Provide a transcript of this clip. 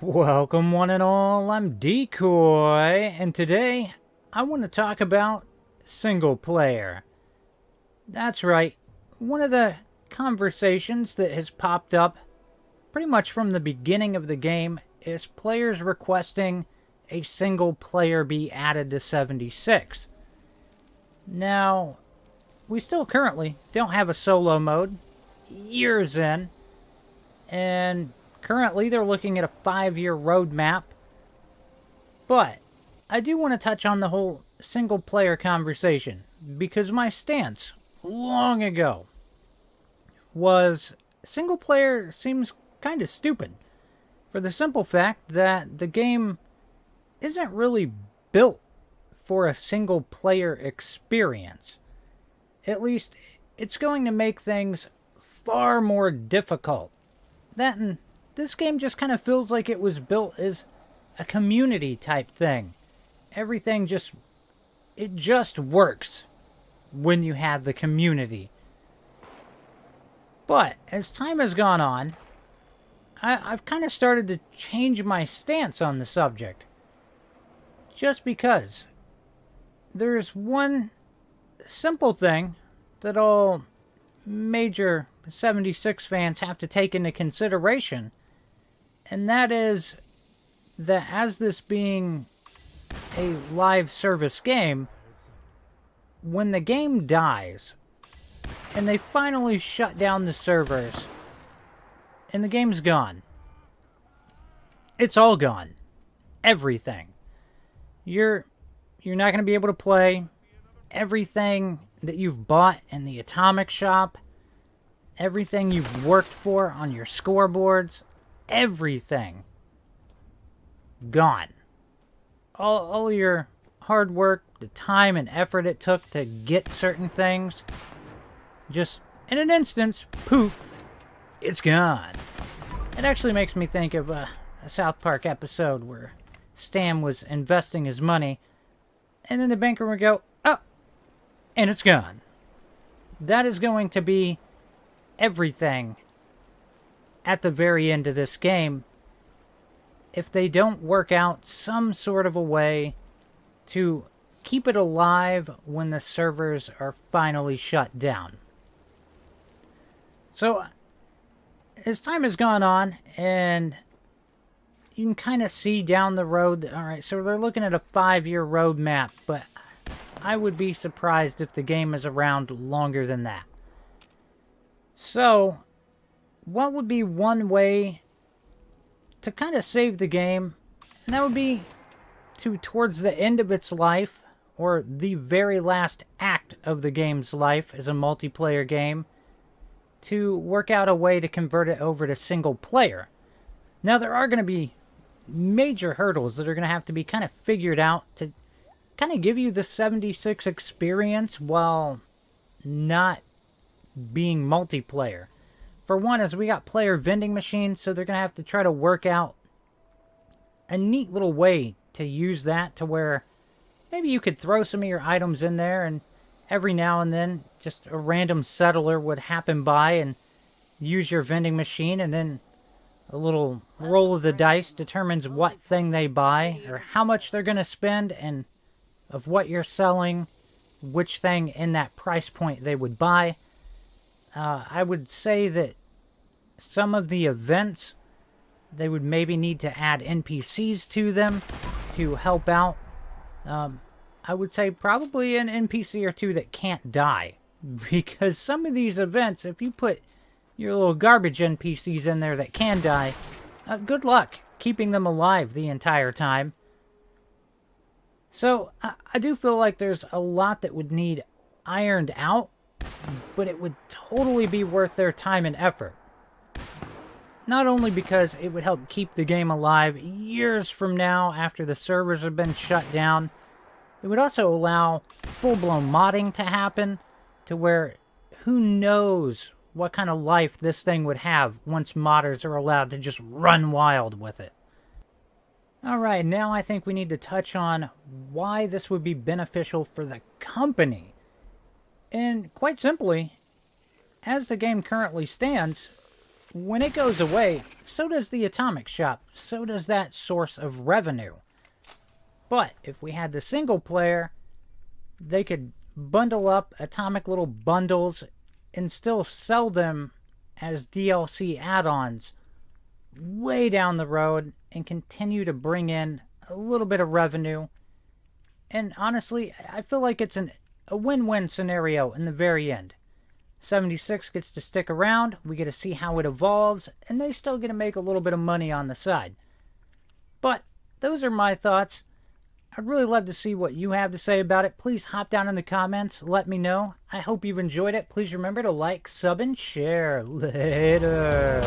Welcome one and all, I'm Decoy, and today I want to talk about single player. That's right, one of the conversations that has popped up pretty much from the beginning of the game is players requesting a single player be added to 76. Now, we still currently don't have a solo mode, years in, and currently, they're looking at a 5-year roadmap. But I do want to touch on the whole single player conversation because my stance long ago was single player seems kind of stupid for the simple fact that the game isn't really built for a single player experience. At least, it's going to make things far more difficult. That and this game just kind of feels like it was built as a community type thing. Everything just works when you have the community. But as time has gone on, I've kind of started to change my stance on the subject. Just because there's one simple thing that all major 76 fans have to take into consideration. And that is that as this being a live service game, when the game dies and they finally shut down the servers and the game's gone, it's all gone. Everything. You're not going to be able to play everything that you've bought in the Atomic Shop, everything you've worked for on your scoreboards, everything gone. All your hard work, the time and effort it took to get certain things, just in an instance, poof, it's gone. It actually makes me think of a South Park episode where Stan was investing his money, and then the banker would go, oh, and it's gone. That is going to be everything at the very end of this game if they don't work out some sort of a way to keep it alive when the servers are finally shut down. So, as time has gone on, and you can kind of see down the road, alright, so they're looking at a 5-year roadmap, but I would be surprised if the game is around longer than that. So, what would be one way to kind of save the game? And that would be to, towards the end of its life, or the very last act of the game's life as a multiplayer game, to work out a way to convert it over to single player. Now, there are going to be major hurdles that are going to have to be kind of figured out to kind of give you the 76 experience while not being multiplayer. For one, is we got player vending machines, so they're going to have to try to work out a neat little way to use that to where maybe you could throw some of your items in there and every now and then just a random settler would happen by and use your vending machine, and then a little roll of the dice determines what thing they buy or how much they're going to spend, and of what you're selling, which thing in that price point they would buy. I would say that some of the events, they would maybe need to add NPCs to them to help out. I would say probably an NPC or two that can't die. Because some of these events, if you put your little garbage NPCs in there that can die, good luck keeping them alive the entire time. So, I do feel like there's a lot that would need ironed out, but it would totally be worth their time and effort. Not only because it would help keep the game alive years from now after the servers have been shut down, it would also allow full-blown modding to happen to where who knows what kind of life this thing would have once modders are allowed to just run wild with it. Alright, now I think we need to touch on why this would be beneficial for the company. And quite simply, as the game currently stands, when it goes away, so does the atomic shop. So does that source of revenue. But if we had the single player, they could bundle up atomic little bundles and still sell them as DLC add-ons way down the road and continue to bring in a little bit of revenue. And honestly, I feel like it's a win-win scenario in the very end. 76 gets to stick around, we get to see how it evolves, and they still get to make a little bit of money on the side. But those are my thoughts. I'd really love to see what you have to say about it. Please hop down in the comments, let me know. I hope you've enjoyed it. Please remember to like, sub, and share. Later.